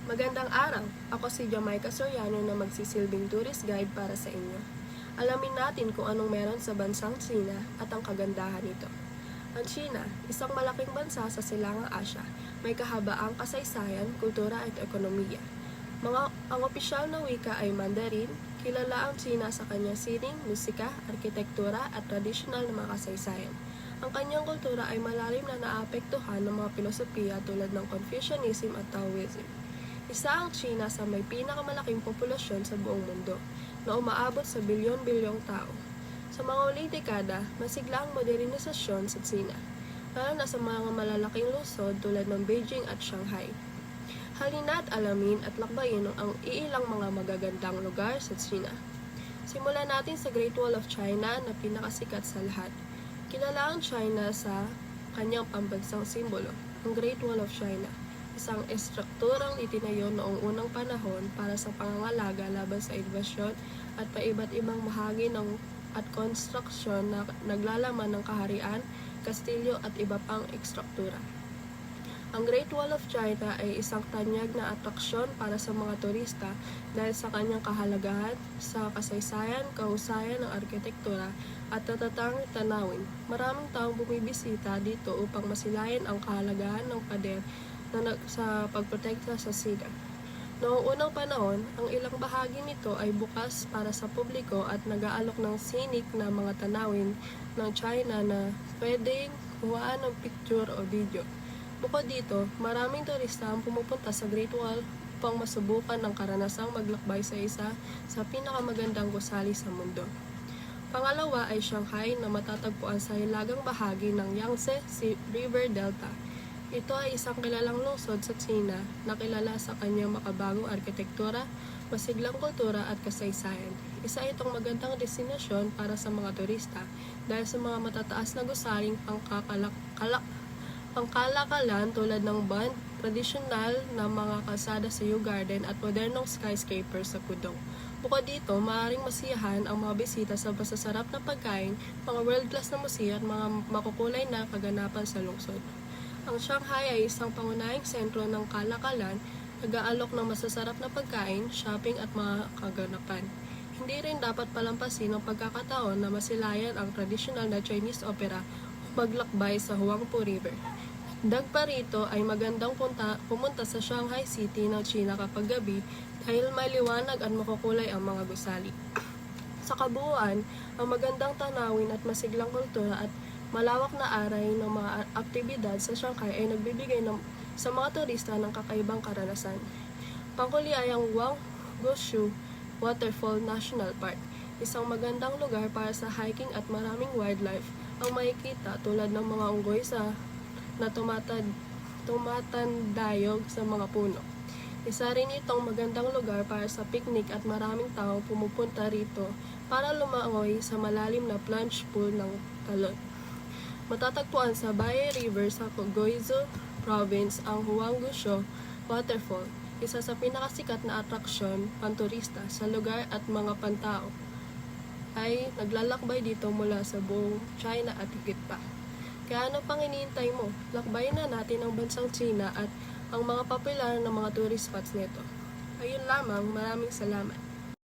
Magandang araw! Ako si Jamaica Soriano na magsisilbing tourist guide para sa inyo. Alamin natin kung anong meron sa bansang China at ang kagandahan nito. Ang China, isang malaking bansa sa Silangang Asya, may kahabaang kasaysayan, kultura at ekonomiya. Ang opisyal na wika ay Mandarin. Kilala ang China sa kanyang sining, musika, arkitektura at tradisyonal na mga kasaysayan. Ang kanyang kultura ay malalim na naapektuhan ng mga filosofiya tulad ng Confucianism at Taoism. Isa ang China sa may pinakamalaking populasyon sa buong mundo, na umaabot sa bilyon-bilyong tao. Sa mga uling dekada, masigla ang modernisasyon sa China, lalo na sa mga malalaking lungsod tulad ng Beijing at Shanghai. Halina at alamin at lakbayin ang iilang mga magagandang lugar sa China. Simulan natin sa Great Wall of China na pinakasikat sa lahat. Kilala ang China sa kanyang pambansang simbolo, ang Great Wall of China. Isang estrukturang itinayo noong unang panahon para sa pangangalaga laban sa invasyon at paiba't ibang bahagi at konstruksyon na naglalaman ng kaharian, kastilyo at iba pang estruktura. Ang Great Wall of China ay isang tanyag na atraksyon para sa mga turista dahil sa kanyang kahalagahan sa kasaysayan, kahusayan ng arkitektura at natatanging tanawin. Maraming taong bumibisita dito upang masilayan ang kahalagahan ng pader sa pagprotekta sa China. Noong unang panahon, ang ilang bahagi nito ay bukas para sa publiko at nag-aalok ng scenic na mga tanawin ng China na pwedeng kuhaan ng picture o video. Bukod dito, maraming turista ang pumupunta sa Great Wall upang masubukan ang karanasang maglakbay sa isa sa pinakamagandang gusali sa mundo. Pangalawa ay Shanghai na matatagpuan sa hilagang bahagi ng Yangtze River Delta. Ito ay isang kilalang lungsod sa China na kilala sa kanyang makabagong arkitektura, masiglang kultura at kasaysayan. Isa itong magandang destinasyon para sa mga turista dahil sa mga matataas na gusaling pangkalakalan tulad ng band, tradisyonal na mga kalsada sa Yew Garden at modernong skyscraper sa Pudong. Bukod dito, maaaring masiyahan ang mga bisita sa masasarap na pagkain, mga world-class na museo at mga makukulay na kaganapan sa lungsod. Ang Shanghai ay isang pangunahing sentro ng kalakalan, nag-aalok ng masasarap na pagkain, shopping at mga kaganapan. Hindi rin dapat palampasin ang pagkakataon na masilayan ang tradisyonal na Chinese opera o maglakbay sa Huangpu River. Dagdag pa rito ay magandang pumunta sa Shanghai City ng China kapag gabi dahil maliwanag at makukulay ang mga gusali. Sa kabuuan, ang magandang tanawin at masiglang kultura at malawak na aray ng mga aktibidad sa Shanghai ay nagbibigay sa mga turista ng kakaibang karanasan. Panghuli ay ang Guangzhou Waterfall National Park, isang magandang lugar para sa hiking at maraming wildlife ang makikita tulad ng mga unggoy na tumatandayog sa mga puno. Isa rin itong magandang lugar para sa picnic at maraming taong pumupunta rito para lumangoy sa malalim na plunge pool ng talon. Matatagpuan sa Baye River sa Guizhou Province ang Huangzhou Waterfall, isa sa pinakasikat na atraksyon panturista sa lugar at mga pantao ay naglalakbay dito mula sa buong China at higit pa. Kaya ano pang iniintay mo? Lakbayin na natin ang bansang China at ang mga popular na mga tourist spots nito. Ayun lamang, maraming salamat.